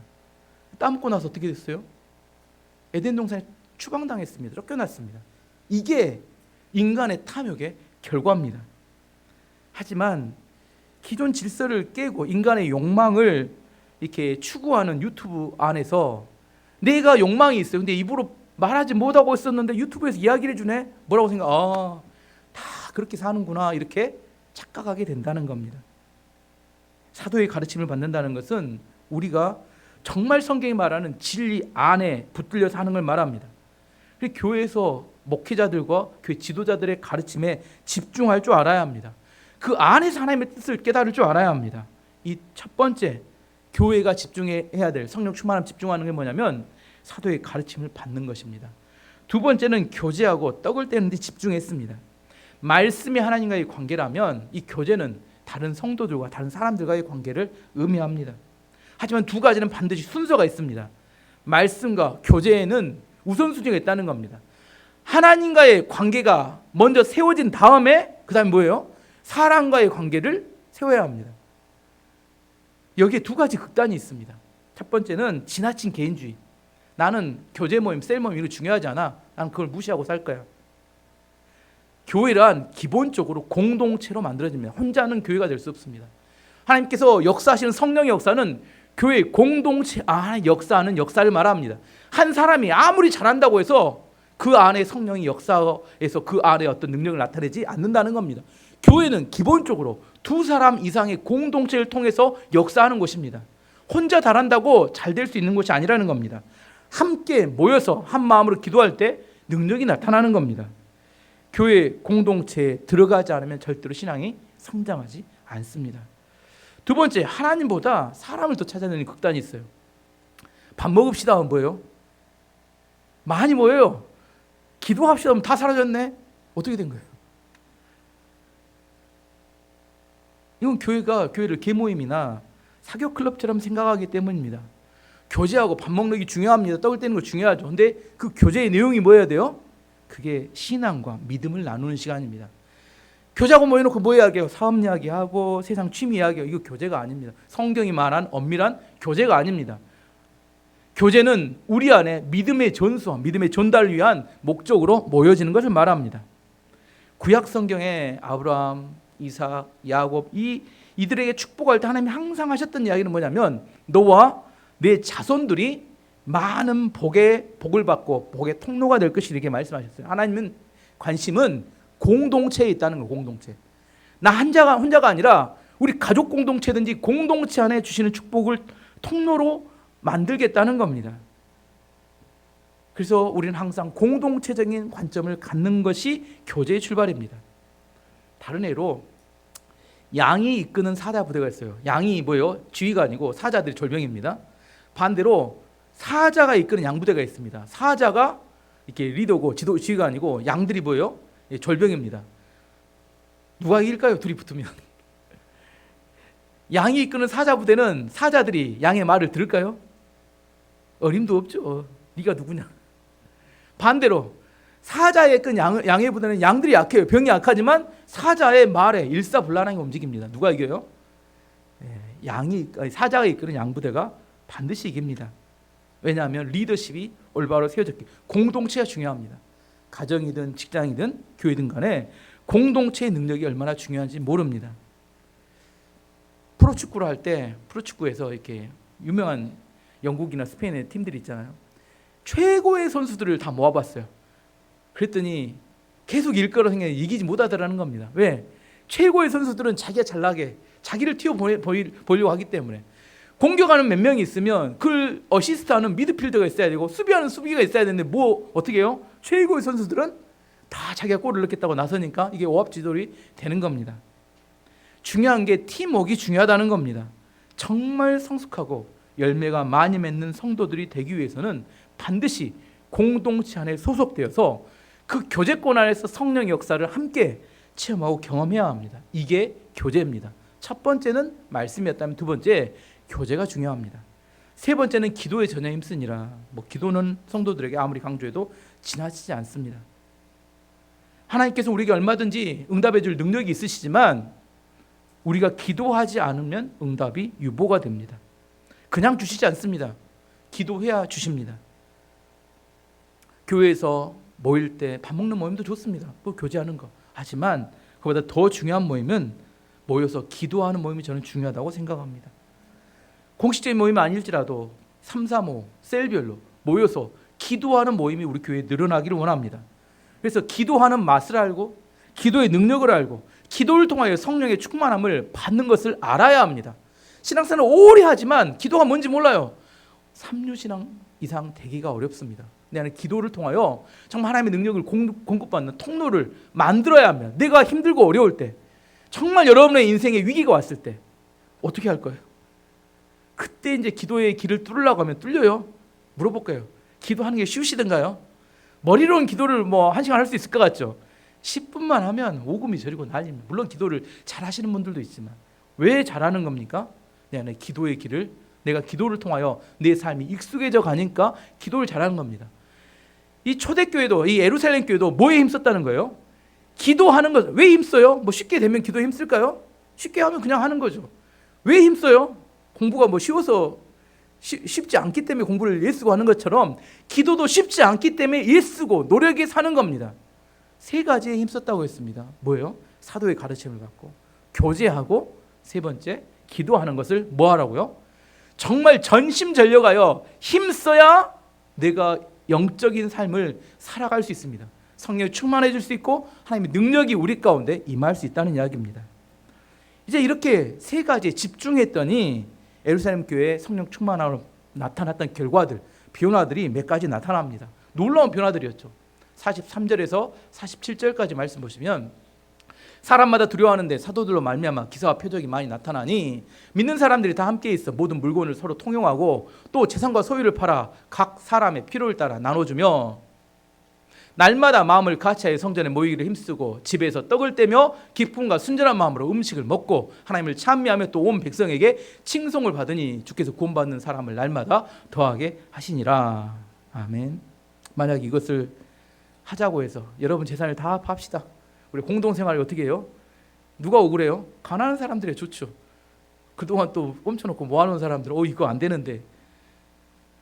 따먹고 나서 어떻게 됐어요? 에덴 동산에 추방당했습니다. 쫓겨났습니다. 이게 인간의 탐욕의 결과입니다. 하지만 기존 질서를 깨고 인간의 욕망을 이렇게 추구하는 유튜브 안에서 내가 욕망이 있어요. 근데 입으로 말하지 못하고 있었는데 유튜브에서 이야기를 해주네? 뭐라고 생각? 다 그렇게 사는구나 이렇게 착각하게 된다는 겁니다. 사도의 가르침을 받는다는 것은 우리가 정말 성경이 말하는 진리 안에 붙들려 사는 걸 말합니다. 교회에서 목회자들과 교회 지도자들의 가르침에 집중할 줄 알아야 합니다. 그 안에서 하나님의 뜻을 깨달을 줄 알아야 합니다. 이 첫 번째 교회가 집중해야 될 성령 충만함 집중하는 게 뭐냐면 사도의 가르침을 받는 것입니다. 두 번째는 교제하고 떡을 떼는 데 집중했습니다. 말씀이 하나님과의 관계라면 이 교제는 다른 성도들과 다른 사람들과의 관계를 의미합니다. 하지만 두 가지는 반드시 순서가 있습니다. 말씀과 교제에는 우선순위가 있다는 겁니다. 하나님과의 관계가 먼저 세워진 다음에 그 다음에 뭐예요? 사람과의 관계를 세워야 합니다. 여기에 두 가지 극단이 있습니다. 첫 번째는 지나친 개인주의. 나는 교제 모임, 셀 모임 이거 중요하지 않아. 난 그걸 무시하고 살 거야. 교회란 기본적으로 공동체로 만들어집니다. 혼자는 교회가 될 수 없습니다. 하나님께서 역사하시는 성령의 역사는 교회 공동체 안에 역사하는 역사를 말합니다. 한 사람이 아무리 잘한다고 해서 그 안에 성령이 역사에서 그 안에 어떤 능력을 나타내지 않는다는 겁니다. 교회는 기본적으로 두 사람 이상의 공동체를 통해서 역사하는 곳입니다. 혼자 잘한다고 잘 될 수 있는 곳이 아니라는 겁니다. 함께 모여서 한 마음으로 기도할 때 능력이 나타나는 겁니다. 교회 공동체에 들어가지 않으면 절대로 신앙이 성장하지 않습니다. 두 번째, 하나님보다 사람을 더 찾아내는 극단이 있어요. 밥 먹읍시다 하면 뭐예요? 많이 모여요. 기도합시다 하면 다 사라졌네? 어떻게 된 거예요? 이건 교회를 개모임이나 사교 클럽처럼 생각하기 때문입니다. 교제하고 밥 먹는 게 중요합니다. 떡을 떼는 거 중요하죠. 근데 그 교제의 내용이 뭐여야 돼요? 그게 신앙과 믿음을 나누는 시간입니다. 교제하고 모여놓고 뭐 이야기해요? 사업 이야기하고 세상 취미 이야기하고 이거 교제가 아닙니다. 성경이 말한 엄밀한 교제가 아닙니다. 교제는 우리 안에 믿음의 전수함, 믿음의 전달을 위한 목적으로 모여지는 것을 말합니다. 구약 성경에 아브라함, 이삭, 야곱 이들에게 축복할 때 하나님이 항상 하셨던 이야기는 뭐냐면 너와 내 자손들이 많은 복을 받고 복의 통로가 될 것이 이렇게 말씀하셨어요. 하나님은 관심은 공동체에 있다는 거예요. 공동체. 나 혼자가 아니라 우리 가족 공동체든지 공동체 안에 주시는 축복을 통로로 만들겠다는 겁니다. 그래서 우리는 항상 공동체적인 관점을 갖는 것이 교제의 출발입니다. 다른 예로 양이 이끄는 사자 부대가 있어요. 양이 뭐예요? 지휘가 아니고 사자들이 졸병입니다. 반대로 사자가 이끄는 양부대가 있습니다. 사자가 이렇게 리더고 지휘가 아니고 양들이 뭐예요? 졸병입니다. 누가 이길까요? 둘이 붙으면. 양이 이끄는 사자 부대는 사자들이 양의 말을 들을까요? 어림도 없죠. 네가 누구냐. 반대로 사자의 끈 양해보다는 양들이 약해요. 병이 약하지만 사자의 말에 일사불란하게 움직입니다. 누가 이겨요? 사자가 이끄는 양부대가 반드시 이깁니다. 왜냐하면 리더십이 올바로 세워졌기, 공동체가 중요합니다. 가정이든 직장이든 교회든 간에 공동체의 능력이 얼마나 중요한지 모릅니다. 프로축구를 할 때 프로축구에서 이렇게 유명한 영국이나 스페인의 팀들이 있잖아요. 최고의 선수들을 다 모아봤어요. 그랬더니 계속 일거로 생겨 이기지 못하더라는 겁니다. 왜? 최고의 선수들은 자기가 잘나게 자기를 보이려고 하기 때문에, 공격하는 몇 명이 있으면 그 어시스트하는 미드필더가 있어야 되고 수비하는 수비가 있어야 되는데 뭐 어떻게 해요? 최고의 선수들은 다 자기가 골을 넣겠다고 나서니까 이게 오합지졸이 되는 겁니다. 중요한 게 팀워크가 중요하다는 겁니다. 정말 성숙하고 열매가 많이 맺는 성도들이 되기 위해서는 반드시 공동체 안에 소속되어서 그 교제권 안에서 성령의 역사를 함께 체험하고 경험해야 합니다. 이게 교제입니다. 첫 번째는 말씀이었다면 두 번째 교제가 중요합니다. 세 번째는 기도에 전혀 힘쓰니라. 기도는 성도들에게 아무리 강조해도 지나치지 않습니다. 하나님께서 우리에게 얼마든지 응답해 줄 능력이 있으시지만 우리가 기도하지 않으면 응답이 유보가 됩니다. 그냥 주시지 않습니다. 기도해야 주십니다. 교회에서 모일 때 밥 먹는 모임도 좋습니다. 교제하는 거. 하지만 그보다 더 중요한 모임은 모여서 기도하는 모임이 저는 중요하다고 생각합니다. 공식적인 모임이 아닐지라도 3, 4모, 셀별로 모여서 기도하는 모임이 우리 교회에 늘어나기를 원합니다. 그래서 기도하는 맛을 알고 기도의 능력을 알고 기도를 통하여 성령의 충만함을 받는 것을 알아야 합니다. 신앙생활을 오래 하지만 기도가 뭔지 몰라요. 3류신앙 이상 되기가 어렵습니다. 나는 기도를 통하여 정말 하나님의 능력을 공급받는 통로를 만들어야 합니다. 내가 힘들고 어려울 때, 정말 여러분의 인생에 위기가 왔을 때 어떻게 할 거예요? 그때 이제 기도의 길을 뚫으려고 하면 뚫려요? 물어볼까요? 기도하는 게 쉬우시던가요? 머리로는 기도를 1시간 할 수 있을 것 같죠? 10분만 하면 오금이 저리고 난립니다. 물론 기도를 잘 하시는 분들도 있지만 왜 잘하는 겁니까? 내 기도의 길을, 내가 기도를 통하여 내 삶이 익숙해져 가니까 기도를 잘하는 겁니다. 이 초대교회도, 이 예루살렘 교회도 뭐에 힘썼다는 거예요? 기도하는 것. 왜 힘써요? 쉽게 되면 기도에 힘쓸까요? 쉽게 하면 그냥 하는 거죠. 왜 힘써요? 공부가 쉬워서 쉽지 않기 때문에 공부를 애쓰고 하는 것처럼 기도도 쉽지 않기 때문에 애쓰고 노력에 사는 겁니다. 세 가지에 힘썼다고 했습니다. 뭐예요? 사도의 가르침을 받고 교제하고, 세 번째 기도하는 것을 뭐 하라고요? 정말 전심전력하여 힘써야 내가 영적인 삶을 살아갈 수 있습니다. 성령이 충만해질 수 있고 하나님의 능력이 우리 가운데 임할 수 있다는 이야기입니다. 이제 이렇게 세 가지에 집중했더니 예루살렘 교회에 성령 충만함으로 나타났던 결과들, 변화들이 몇 가지 나타납니다. 놀라운 변화들이었죠. 43절에서 47절까지 말씀 보시면, 사람마다 두려워하는데 사도들로 말미암아 기사와 표적이 많이 나타나니 믿는 사람들이 다 함께 있어 모든 물건을 서로 통용하고 또 재산과 소유를 팔아 각 사람의 필요를 따라 나눠주며 날마다 마음을 같이하여 성전에 모이기를 힘쓰고 집에서 떡을 떼며 기쁨과 순전한 마음으로 음식을 먹고 하나님을 찬미하며 또 온 백성에게 칭송을 받으니 주께서 구원받는 사람을 날마다 더하게 하시니라. 아멘. 만약 이것을 하자고 해서 여러분 재산을 다 팝시다. 우리 공동생활을 어떻게 해요? 누가 억울해요? 가난한 사람들이 좋죠. 그동안 또 멈춰놓고 모아놓은 사람들은 이거 안 되는데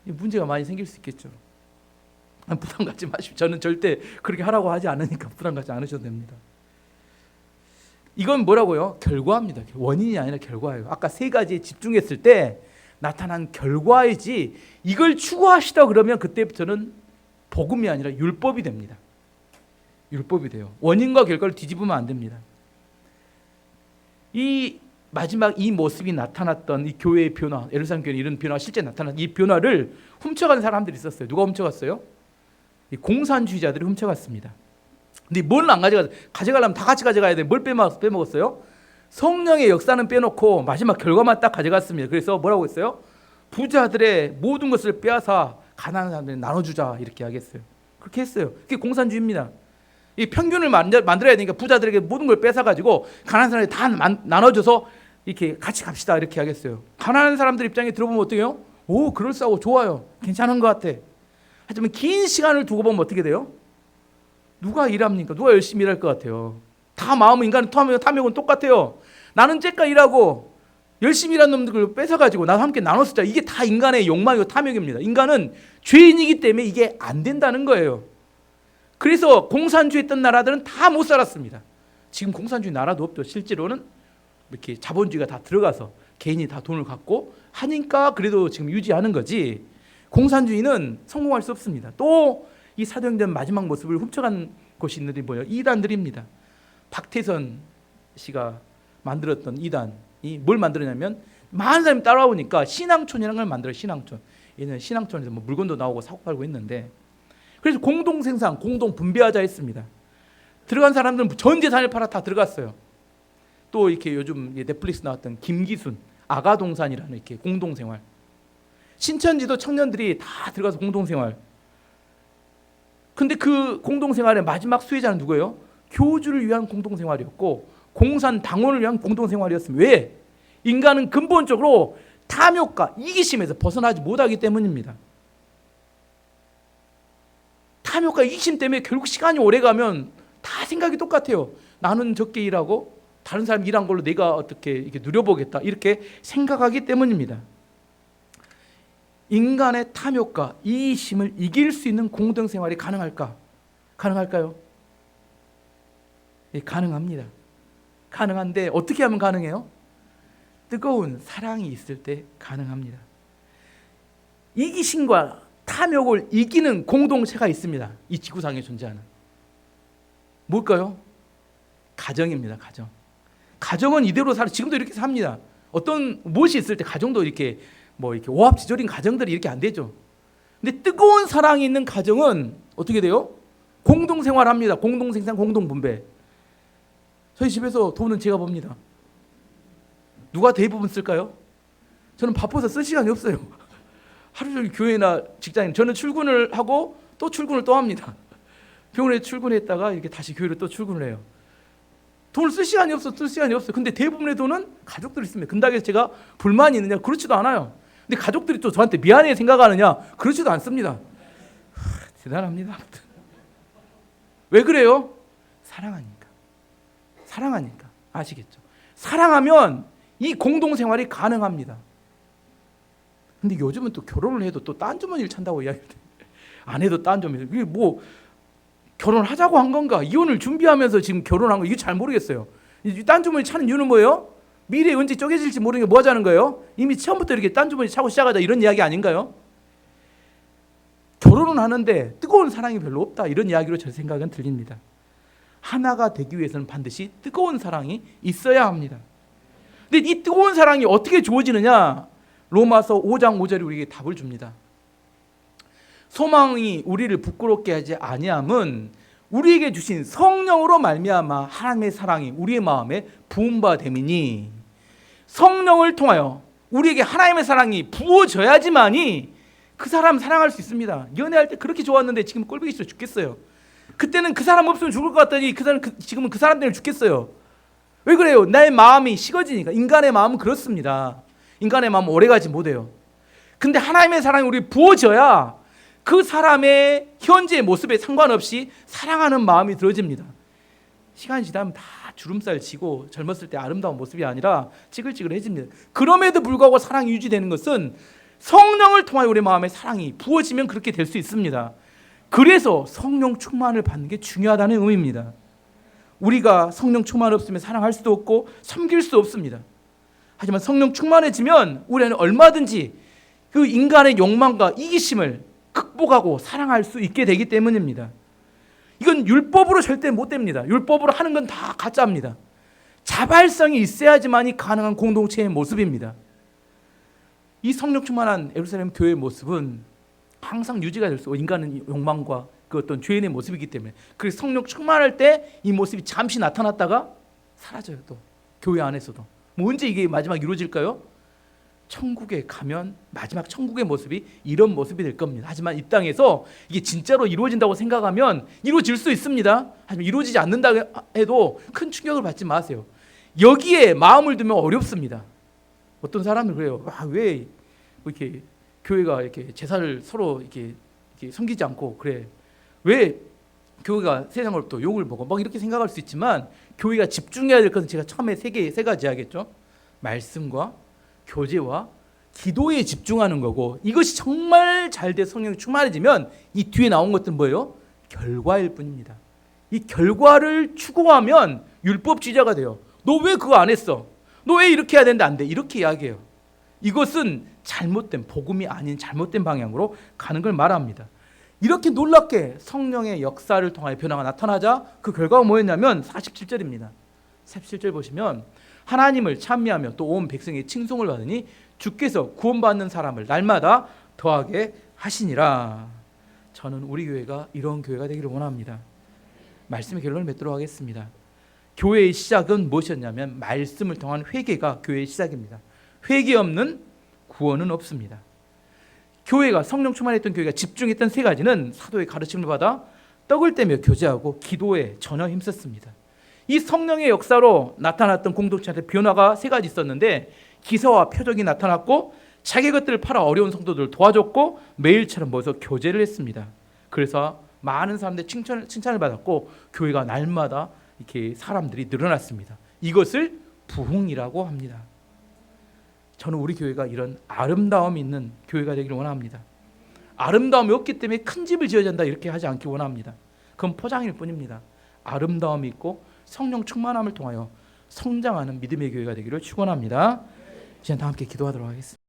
문제가 많이 생길 수 있겠죠. 부담 갖지 마십시오. 저는 절대 그렇게 하라고 하지 않으니까 부담 갖지 않으셔도 됩니다. 이건 뭐라고요? 결과입니다. 원인이 아니라 결과예요. 아까 세 가지에 집중했을 때 나타난 결과이지 이걸 추구하시다 그러면 그때부터는 복음이 아니라 율법이 됩니다. 율법이 돼요. 원인과 결과를 뒤집으면 안 됩니다. 이 마지막 이 모습이 나타났던 이 교회의 변화, 예루살렘 교회 이런 변화가 실제 나타난 이 변화를 훔쳐간 사람들이 있었어요. 누가 훔쳐갔어요? 이 공산주의자들이 훔쳐갔습니다. 근데 뭘 안 가져가려면 다 같이 가져가야 돼. 뭘 빼먹었어요? 성령의 역사는 빼놓고 마지막 결과만 딱 가져갔습니다. 그래서 뭐라고 했어요? 부자들의 모든 것을 빼앗아 가난한 사람들이 나눠주자 이렇게 하겠어요. 그렇게 했어요. 그게 공산주의입니다. 이 평균을 만들어야 되니까 부자들에게 모든 걸 뺏어가지고 가난한 사람들이 다 나눠줘서 이렇게 같이 갑시다 이렇게 하겠어요. 가난한 사람들 입장에 들어보면 어떻게 해요? 오, 그럴싸하고 좋아요. 괜찮은 것 같아. 하지만 긴 시간을 두고 보면 어떻게 돼요? 누가 일합니까? 누가 열심히 일할 것 같아요? 다 마음은 인간의 탐욕은 똑같아요. 나는 째까 일하고 열심히 일하는 놈들을 뺏어가지고 나와 함께 나눠 쓰자. 이게 다 인간의 욕망이고 탐욕입니다. 인간은 죄인이기 때문에 이게 안 된다는 거예요. 그래서 공산주의 했던 나라들은 다 못 살았습니다. 지금 공산주의 나라도 없죠. 실제로는 이렇게 자본주의가 다 들어가서 개인이 다 돈을 갖고 하니까 그래도 지금 유지하는 거지. 공산주의는 성공할 수 없습니다. 또 이 사도행전 마지막 모습을 훔쳐간 곳이 있는데 뭐예요? 이단들입니다. 박태선 씨가 만들었던 이단이 뭘 만들었냐면 많은 사람이 따라오니까 신앙촌이라는 걸 만들어요. 신앙촌. 얘는 신앙촌에서 뭐 물건도 나오고 사고 팔고 했는데, 그래서 공동 생산, 공동 분배하자 했습니다. 들어간 사람들은 전 재산을 팔아 다 들어갔어요. 또 이렇게 요즘 넷플릭스 나왔던 김기순, 아가동산이라는 이렇게 공동생활. 신천지도 청년들이 다 들어가서 공동생활. 근데 그 공동생활의 마지막 수혜자는 누구예요? 교주를 위한 공동생활이었고 공산당원을 위한 공동생활이었습니다. 왜? 인간은 근본적으로 탐욕과 이기심에서 벗어나지 못하기 때문입니다. 탐욕과 이기심 때문에 결국 시간이 오래가면 다 생각이 똑같아요. 나는 적게 일하고 다른 사람 일한 걸로 내가 어떻게 이렇게 누려보겠다, 이렇게 생각하기 때문입니다. 인간의 탐욕과 이기심을 이길 수 있는 공동생활이 가능할까? 가능할까요? 예, 가능합니다. 가능한데 어떻게 하면 가능해요? 뜨거운 사랑이 있을 때 가능합니다. 이기심과 탐욕을 이기는 공동체가 있습니다. 이 지구상에 존재하는. 뭘까요? 가정입니다. 가정. 가정은 이대로 지금도 이렇게 삽니다. 어떤 무엇이 있을 때 가정도 이렇게 이렇게 오합지졸인 가정들이 이렇게 안 되죠. 근데 뜨거운 사랑이 있는 가정은 어떻게 돼요? 공동생활합니다. 공동생산, 공동분배. 저희 집에서 돈은 제가 봅니다. 누가 대부분 쓸까요? 저는 바빠서 쓸 시간이 없어요. 하루 종일 교회나 직장인, 저는 출근을 하고 또 출근을 또 합니다. 병원에 출근했다가 이렇게 다시 교회로 또 출근을 해요. 돈을 쓸 시간이 없어. 근데 대부분의 돈은 가족들이 씁니다. 근다고 제가 불만이 있느냐? 그렇지도 않아요. 근데 가족들이 또 저한테 미안해 생각하느냐? 그렇지도 않습니다. 대단합니다. 아무튼. 왜 그래요? 사랑하니까. 아시겠죠? 사랑하면 이 공동생활이 가능합니다. 근데 요즘은 또 결혼을 해도 또 딴 주머니를 찬다고 이야기해요. 안 해도 딴 주머니. 이게 뭐 결혼하자고 한 건가? 이혼을 준비하면서 지금 결혼한 거, 이게 잘 모르겠어요. 딴 주머니 차는 이유는 뭐예요? 미래에 언제 쪼개질지 모르는 게 뭐 하자는 거예요? 이미 처음부터 이렇게 딴 주머니 차고 시작하자, 이런 이야기 아닌가요? 결혼은 하는데 뜨거운 사랑이 별로 없다, 이런 이야기로 제 생각은 들립니다. 하나가 되기 위해서는 반드시 뜨거운 사랑이 있어야 합니다. 근데 이 뜨거운 사랑이 어떻게 주어지느냐? 로마서 5장 5절이 우리에게 답을 줍니다. 소망이 우리를 부끄럽게 하지 아니함은 우리에게 주신 성령으로 말미암아 하나님의 사랑이 우리의 마음에 부음바 됨이니. 성령을 통하여 우리에게 하나님의 사랑이 부어져야지만이 그 사람 사랑할 수 있습니다. 연애할 때 그렇게 좋았는데 지금 꼴보기 싫어 죽겠어요. 그때는 그 사람 없으면 죽을 것 같더니 지금은 그 사람 때문에 죽겠어요. 왜 그래요? 나의 마음이 식어지니까. 인간의 마음은 그렇습니다. 인간의 마음은 오래가지 못해요. 근데 하나님의 사랑이 우리 부어져야 그 사람의 현재의 모습에 상관없이 사랑하는 마음이 들어집니다. 시간이 지나면 다 주름살 지고 젊었을 때 아름다운 모습이 아니라 찌글찌글해집니다. 그럼에도 불구하고 사랑이 유지되는 것은 성령을 통하여 우리 마음에 사랑이 부어지면 그렇게 될 수 있습니다. 그래서 성령 충만을 받는 게 중요하다는 의미입니다. 우리가 성령 충만 없으면 사랑할 수도 없고 섬길 수 없습니다. 하지만 성령 충만해지면 우리는 얼마든지 그 인간의 욕망과 이기심을 극복하고 사랑할 수 있게 되기 때문입니다. 이건 율법으로 절대 못 됩니다. 율법으로 하는 건 다 가짜입니다. 자발성이 있어야지만이 가능한 공동체의 모습입니다. 이 성령 충만한 예루살렘 교회의 모습은 항상 유지가 될 수 있고, 인간은 욕망과 그 어떤 죄인의 모습이기 때문에, 그래서 성령 충만할 때 이 모습이 잠시 나타났다가 사라져요. 또 교회 안에서도. 뭐 언제 이게 마지막 이루어질까요? 천국에 가면 마지막 천국의 모습이 이런 모습이 될 겁니다. 하지만 이 땅에서 이게 진짜로 이루어진다고 생각하면 이루어질 수 있습니다. 하지만 이루어지지 않는다 해도 큰 충격을 받지 마세요. 여기에 마음을 두면 어렵습니다. 어떤 사람은 그래요. 왜 이렇게 교회가 이렇게 제사를 서로 이렇게 섬기지 않고 그래? 왜 교회가 세상으로부터 욕을 먹어? 막 이렇게 생각할 수 있지만 교회가 집중해야 될 것은 제가 처음에 세 가지 하겠죠. 말씀과 교제와 기도에 집중하는 거고, 이것이 정말 잘 돼 성령이 충만해지면 이 뒤에 나온 것들은 뭐예요? 결과일 뿐입니다. 이 결과를 추구하면 율법주의자가 돼요. 너 왜 그거 안 했어? 너 왜 이렇게 해야 되는데 안 돼? 이렇게 이야기해요. 이것은 잘못된, 복음이 아닌 잘못된 방향으로 가는 걸 말합니다. 이렇게 놀랍게 성령의 역사를 통하여 변화가 나타나자 그 결과가 뭐였냐면 47절입니다. 47절 보시면 하나님을 찬미하며 또 온 백성의 칭송을 받으니 주께서 구원받는 사람을 날마다 더하게 하시니라. 저는 우리 교회가 이런 교회가 되기를 원합니다. 말씀의 결론을 맺도록 하겠습니다. 교회의 시작은 무엇이었냐면 말씀을 통한 회개가 교회의 시작입니다. 회개 없는 구원은 없습니다. 교회가 성령 충만했던 교회가 집중했던 세 가지는 사도의 가르침을 받아 떡을 떼며 교제하고 기도에 전혀 힘썼습니다. 이 성령의 역사로 나타났던 공동체한테 변화가 세 가지 있었는데 기사와 표적이 나타났고 자기 것들을 팔아 어려운 성도들을 도와줬고 매일처럼 모여서 교제를 했습니다. 그래서 많은 사람들의 칭찬을 받았고 교회가 날마다 이렇게 사람들이 늘어났습니다. 이것을 부흥이라고 합니다. 저는 우리 교회가 이런 아름다움이 있는 교회가 되기를 원합니다. 아름다움이 없기 때문에 큰 집을 지어야 한다 이렇게 하지 않기 원합니다. 그건 포장일 뿐입니다. 아름다움이 있고 성령 충만함을 통하여 성장하는 믿음의 교회가 되기를 축원합니다. 이제 다 함께 기도하도록 하겠습니다.